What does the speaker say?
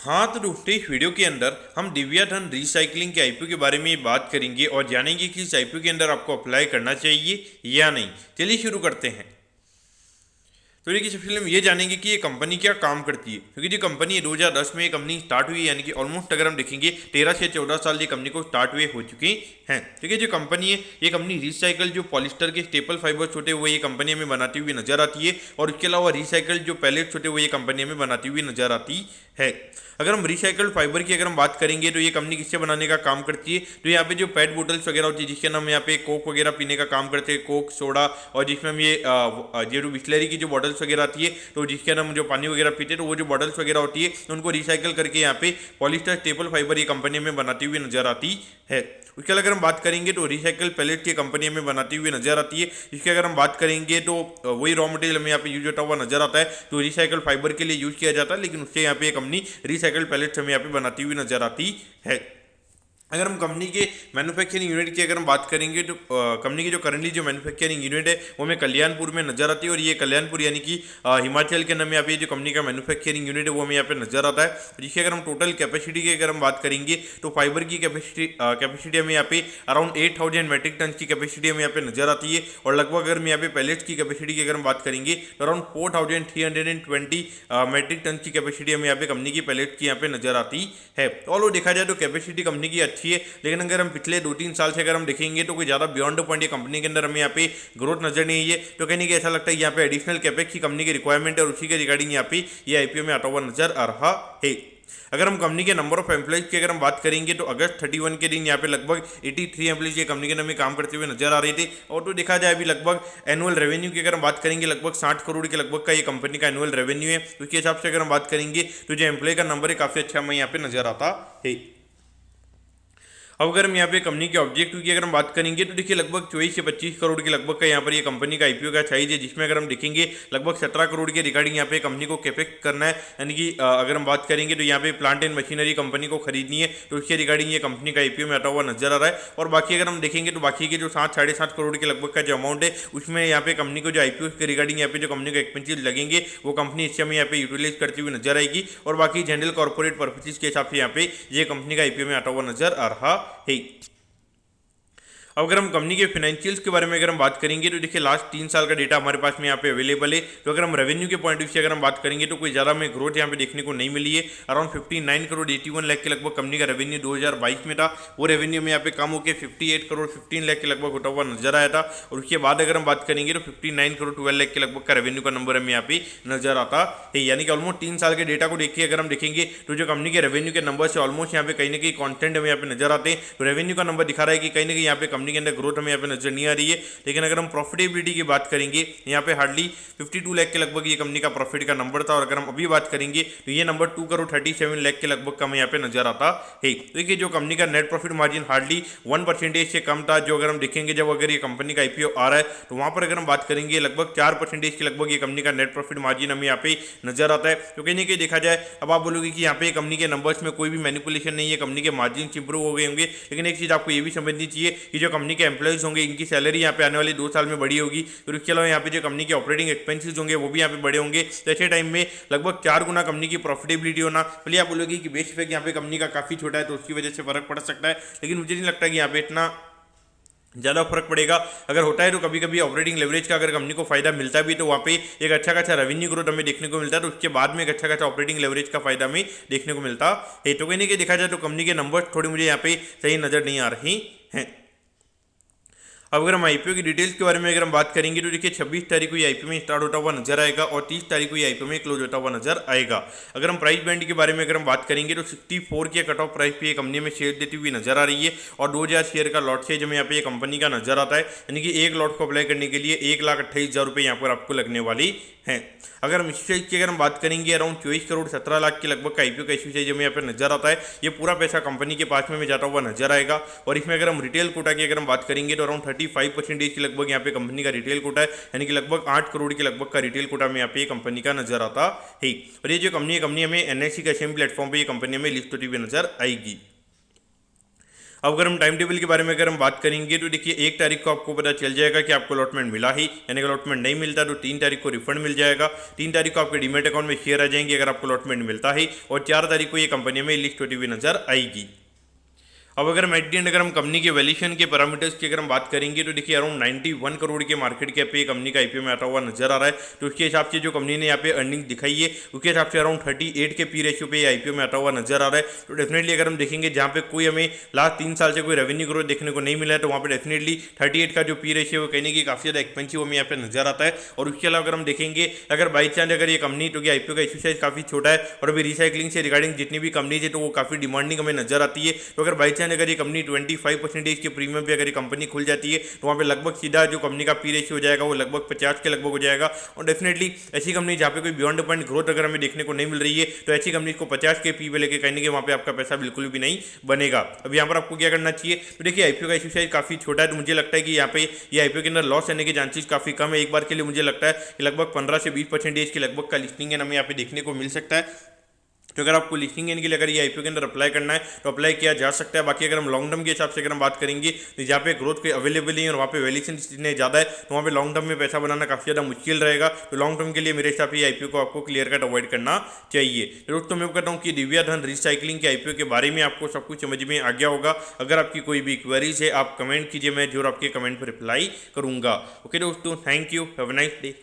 हाँ तो दोस्तों इस वीडियो के अंदर हम दिव्याधन रिसाइकलिंग के आईपीओ के बारे में बात करेंगे और जानेंगे कि इस आईपीओ के अंदर आपको अप्लाई करना चाहिए या नहीं। चलिए शुरू करते हैं। तो देखिए सबसे पहले हम ये जानेंगे कि ये कंपनी क्या काम करती है, क्योंकि जो कंपनी है 2010 में ये कंपनी स्टार्ट हुई है, यानी कि ऑलमोस्ट अगर हम देखेंगे 13 से 14 साल ये कंपनी को स्टार्ट हुए हो चुके हैं। ठीक है, जो कंपनी है ये कंपनी रिसाइकल जो पॉलिस्टर के स्टेपल फाइबर छोटे हुए ये कंपनी हमें बनाती हुई नजर आती है, और उसके अलावा रिसाइकल जो पैलेट छोटे हुए ये कंपनी हमें बनाती हुई नजर आती है। अगर हम रिसाइकल्ड फाइबर की अगर हम बात करेंगे तो ये कंपनी किससे बनाने का काम करती है, तो यहाँ पे जो पेट बोटल्स वगैरह होती है जिसके नाम यहाँ पे कोक वगैरह पीने का काम करते हैं, कोक सोडा, और जिसमें हम ये जो बिस्लरी की जो बॉटल्स वगैरह आती है तो जिसके नाम जो पानी वगैरह पीते हैं तो वो जो बॉटल्स वगैरह होती है तो उनको रिसाइकल करके यहाँ पे पॉलिस्टर स्टेपल फाइबर ये कंपनी में बनाती हुई नजर आती है। उसके अगर हम बात करेंगे तो रिसाइकल पैलेट की कंपनी में बनाती हुई नजर आती है। इसके अगर हम बात करेंगे तो वही रॉ मटेरियल हमें यहाँ पे यूज होता हुआ नजर आता है जो रिसाइकल फाइबर के लिए यूज किया जाता है, लेकिन उससे यहाँ पे कंपनी रिसाइकल पैलेट हमें यहाँ पे बनाती हुई नजर आती है। अगर हम कंपनी के मैन्युफैक्चरिंग यूनिट की अगर हम बात करेंगे तो कंपनी की जो करंटली जो मैन्युफैक्चरिंग यूनिट है वो हमें कल्याणपुर में नजर आती है, और ये कल्याणपुर यानी कि हिमाचल के नाम यहाँ पे जो कंपनी का मैन्युफैक्चरिंग यूनिट है वो हमें यहाँ पे नजर आता है। जिसकी अगर हम टोटल कैपेसिटी की अगर हम बात करेंगे तो फाइबर की कैपेसिटी हमें यहाँ पे अराउंड 8000 मेट्रिक टन की कैपेसिटी हमें यहाँ पे नजर आती है, और लगभग अगर हम यहाँ पे पैलेट्स की कैपेसिटी की अगर हम बात करेंगे तो अराउंड 4320 मेट्रिक टन की कैपेसिटी हमें यहाँ पे कंपनी की पैलेट की यहाँ पे नजर आती है। ऑल देखा जाए तो कैपेसिटी कंपनी की अच्छी है, लेकिन अगर हम पिछले 2-3 साल से अगर हम देखेंगे तो कोई ज़्यादा बियॉन्ड पॉइंट ये कंपनी के अंदर हमें यहाँ पे ग्रोथ नजर नहीं आई है। तो कहने की ऐसा लगता है यहाँ पे एडिशनल कैपेक्स की कंपनी की रिक्वायरमेंट है, और उसी के रिगार्डिंग यहाँ पे ये आईपीओ में आता हुआ नजर आ रहा है। अगर हम कंपनी के नंबर ऑफ एम्प्लॉइज की अगर हम बात करेंगे तो अगस्त 31 के दिन यहाँ पे लगभग 83 एम्प्लॉइज ये कंपनी के नाम में काम करते हुए नजर आ रहे थे। और तो देखा जाए अभी लगभग एनुअल रेवेन्यू की अगर हम बात करेंगे लगभग 60 करोड़ के लगभग का ये कंपनी का एनुअल रेवेन्यू है। उसके हिसाब से अगर हम बात करेंगे तो जो एम्प्लॉय का नंबर है काफी अच्छा हमें यहाँ पे नजर आता है। अब अगर हम यहाँ पे कंपनी के ऑब्जेक्टिव की अगर हम बात करेंगे तो देखिए लगभग 24 से 25 करोड़ के लगभग का यहाँ पर ये कंपनी का आईपीओ का साइज है, जिसमें अगर हम देखेंगे लगभग 17 करोड़ के रिगार्डिंग यहाँ पे कंपनी को कैपेक्स करना है। यानी कि अगर हम बात करेंगे तो यहाँ पे प्लांट एंड मशीनरी कंपनी को खरीदनी है, तो उसके रिगार्डिंग ये कंपनी का आईपीओ में आता हुआ नजर आ रहा है। और बाकी अगर हम देखेंगे तो बाकी के जो 7-7.5 करोड़ के लगभग का जो अमाउंट है उसमें यहाँ पे कंपनी को जो आईपीओ के रिगार्डिंग यहाँ पे जो कंपनी को एक्सपेंसिव लगेंगे वो कंपनी इससे हमें यहाँ पे यूटिलाइज करती हुई नजर आएगी, और बाकी जनरल कॉर्पोरेट पर्पसेज के हिसाब से यहाँ पे ये कंपनी का आईपीओ में आता हुआ नजर आ रहा है। अब अगर हम कंपनी के फाइनेंशियल्स के बारे में अगर हम बात करेंगे तो देखिए लास्ट 3 साल का डेटा हमारे पास में यहाँ पे अवेलेबल है। तो अगर हम रेवेन्यू के पॉइंट ऑफ व्यू से अगर हम बात करेंगे तो कोई ज़्यादा हमें ग्रोथ यहाँ पे देखने को नहीं मिली है। अराउंड 59 करोड़ 81 लाख के लगभग कंपनी का रेवेन्यू 2022 में था, वो रेवेन्यू में यहाँ पे कम होकर 58 करोड़ 15 लाख के लगभग होता हुआ नजर आया था। और उसके बाद अगर हम बात करेंगे तो 59 करोड़ 12 लाख के लगभग का रेवेन्यू का नंबर हमें यहाँ पे नजर आता है। यानी कि ऑलमोस्ट 3 साल के डेटा को देखिए अगर हम देखेंगे तो जो कंपनी के रेवेन्यू के नंबर से ऑलमोस्ट यहाँ पे कहीं ना कहीं कॉन्स्टेंट हमें यहाँ पे नजर आते हैं। तो रेवेन्यू का नंबर दिखा रहा है कि कहीं ना कहीं यहाँ पे कंपनी के अंदर ग्रोथ हमें यहाँ पे नजर नहीं आ रही है। लेकिन अगर हम प्रॉफिटेबिलिटी की बात करेंगे यहाँ पे हार्डली 52 लाख के लगभग ये कंपनी का प्रॉफिट का नंबर था, और अगर हम अभी बात करेंगे तो ये नंबर 2 करोड़ 37 लाख के लगभग का हमें यहाँ पे नजर आता है। देखिए जो कंपनी का नेट प्रॉफिट मार्जिन हार्डली 1% से कम था, जो अगर हम देखेंगे जब अगर ये कंपनी का आईपीओ आ रहा है तो वहां पर अगर हम बात करेंगे लगभग 4% के लगभग ये कंपनी का नेट प्रॉफिट मार्जिन हमें यहाँ पे नजर आता है। तो कहीं ना कहीं देखा जाए अब आप बोलोगे कि यहाँ पे कंपनी के नंबर्स में कोई भी मैनिपुलेशन नहीं है, कंपनी के मार्जिन इंप्रूव हो गए होंगे, लेकिन एक चीज आपको ये भी समझनी चाहिए कि जो कंपनी के एम्प्लॉइज होंगे इनकी सैलरी यहाँ पे आने वाले 2 साल में बढ़ी होगी, फिर उसके अलावा यहाँ पे जो कंपनी के ऑपरेटिंग एक्सपेंसेस होंगे वो भी यहाँ पे बड़े होंगे। तो ऐसे टाइम में लगभग 4 गुना कंपनी की प्रॉफिटेबिलिटी होना, भले आप बोलोगे कि बेस इफेक्ट यहाँ पे कंपनी का काफी छोटा है तो उसकी वजह से फर्क पड़ सकता है, लेकिन मुझे नहीं लगता कि यहाँ पे इतना ज़्यादा फर्क पड़ेगा। अगर होता है तो कभी कभी ऑपरेटिंग लेवरेज का अगर कंपनी को फायदा मिलता भी तो वहाँ पे एक अच्छा खासा रेवेन्यू ग्रोथ हमें देखने को मिलता है, तो उसके बाद में एक अच्छा खासा ऑपरेटिंग लेवरेज का फायदा हमें देखने को मिलता है। तो कहने के देखा जाए तो कंपनी के नंबर थोड़े मुझे यहाँ पे सही नजर नहीं आ रही हैं। अब अगर हम आईपीओ की डिटेल्स के बारे में अगर हम बात करेंगे तो देखिए 26 तारीख को ये आईपीओ में स्टार्ट होता हुआ नजर आएगा, और 30 तारीख को ये आईपीओ में क्लोज होता हुआ नजर आएगा। अगर हम प्राइस बैंड के बारे में अगर हम बात करेंगे तो 64 के कट ऑफ प्राइस पे ये कंपनी में शेयर देती हुई नजर आ रही है, और 2000 शेयर का लॉट साइज हमें यहाँ पे ये कंपनी का नजर आता है। यानी कि एक लॉट को अप्लाई करने के लिए 1,28,000 रुपये यहाँ पर आपको लगने वाली हैं। अगर हम इश्यू साइज की अगर हम बात करेंगे अराउंड 24 करोड़ 17 लाख के लगभग का आईपीओ का इश्यू साइज हमें यहाँ पर नजर आता है। ये पूरा पैसा कंपनी के पास में जाता हुआ नजर आएगा, और इसमें अगर हम रिटेल कोटा की अगर हम बात करेंगे तो अराउंड 35% के लगभग यहाँ पे कंपनी का रिटेल कोटा है, यानी कि लगभग 8 करोड़ के लगभग का रिटेल कोटा में यहाँ पे कंपनी का नजर आता है। और ये जो कंपनी हमें एनएससी के सेम प्लेटफॉर्म पे ये कंपनी में लिस्ट होती हुई नजर आएगी। अब अगर हम टाइम टेबल के बारे में अगर हम बात करेंगे तो देखिए 1 तारीख को आपको पता चल जाएगा कि आपको अलॉटमेंट मिला ही, यानी कि अलॉटमेंट नहीं मिलता तो 3 तारीख को रिफंड मिल जाएगा। 3 तारीख को आपके डीमेट अकाउंट में शेयर आ जाएंगे अगर आपको अलॉटमेंट मिलता है, और 4 तारीख को ये कंपनी में लिस्ट होती हुई नजर आएगी। अब अगर अगर हम कंपनी के वैल्यूएशन के पैरामीटर्स की अगर हम बात करेंगे तो देखिए अराउंड 91 करोड़ के मार्केट कैप पे कंपनी का आईपीओ में आता हुआ नजर आ रहा है। तो उसके हिसाब से जो कंपनी ने यहाँ पे अर्निंग दिखाई है उसके हिसाब से अराउंड 38 के पी रेशियो पे आईपीओ में आता हुआ नजर आ रहा है। तो डेफिनेटली अगर हम देखेंगे जहाँ पे कोई हमें लास्ट 3 साल से कोई रेवेन्यू ग्रोथ देखने को नहीं मिला है, तो वहाँ पे डेफिनेटली 38 का जो पी रेशियो है कहने की काफी ज्यादा एक्सपेंसिव हमें यहाँ पे नजर आता है। और उसके अलावा अगर हम देखेंगे अगर बाई चांस अगर ये कंपनी तो आईपीओ का इशू साइज काफी छोटा है और अभी रिसाइकलिंग से रिगार्डिंग जितनी भी कंपनी है तो वो काफी डिमांडिंग हमें नजर आती है। तो अगर बाई चांस अगर ये कंपनी 25% के प्रीमियम पे अगर ये कंपनी खुल जाती है तो वहाँ पे लगभग सीधा जो कंपनी का पी रेशियो हो जाएगा वो लगभग 50 के लगभग हो जाएगा। और डेफिनेटली ऐसी कंपनी जहाँ पे कोई बियॉन्ड पॉइंट ग्रोथ अगर हमें देखने को नहीं मिल रही है तो ऐसी कंपनी को 50 के पी पे लेके कहने के वहाँ पे आपका पैसा बिल्कुल भी नहीं बनेगा। अब यहाँ पर आपको क्या करना चाहिए, तो देखिए आईपीओ का इशू साइज काफी छोटा है, तो मुझे लगता है कि यहाँ पे ये आईपीओ के अंदर लॉस आने के चांसेस काफी कम है। एक बार के लिए मुझे लगता है कि लगभग 15 से 20% के लगभग का लिस्टिंग हमें यहाँ पे देखने को मिल सकता है। तो अगर आपको लिस्टिंग के लिए अगर ये आईपीओ के अंदर अप्लाई करना है तो अप्लाई किया जा सकता है। बाकी अगर हम लॉन्ग टर्म के हिसाब से अगर हम बात करेंगे तो जहाँ पे ग्रोथ के अवेलेबल नहीं है और वहाँ पे वैल्यूएशन इतने ज़्यादा है तो वहाँ पे लॉन्ग टर्म में पैसा बनाना काफ़ी ज़्यादा मुश्किल रहेगा। तो लॉन्ग टर्म के लिए मेरे हिसाब से आईपीओ को आपको क्लियर कट अवॉइड करना चाहिए। तो दोस्तों मैं कहता हूँ कि दिव्या धन रिसाइकलिंग के आईपीओ के बारे में आपको सब कुछ समझ में आ गया होगा। अगर आपकी कोई भी क्वेरीज है आप कमेंट कीजिए, मैं जरूर आपके कमेंट पर रिप्लाई करूँगा। ओके दोस्तों, thank you, have a nice day.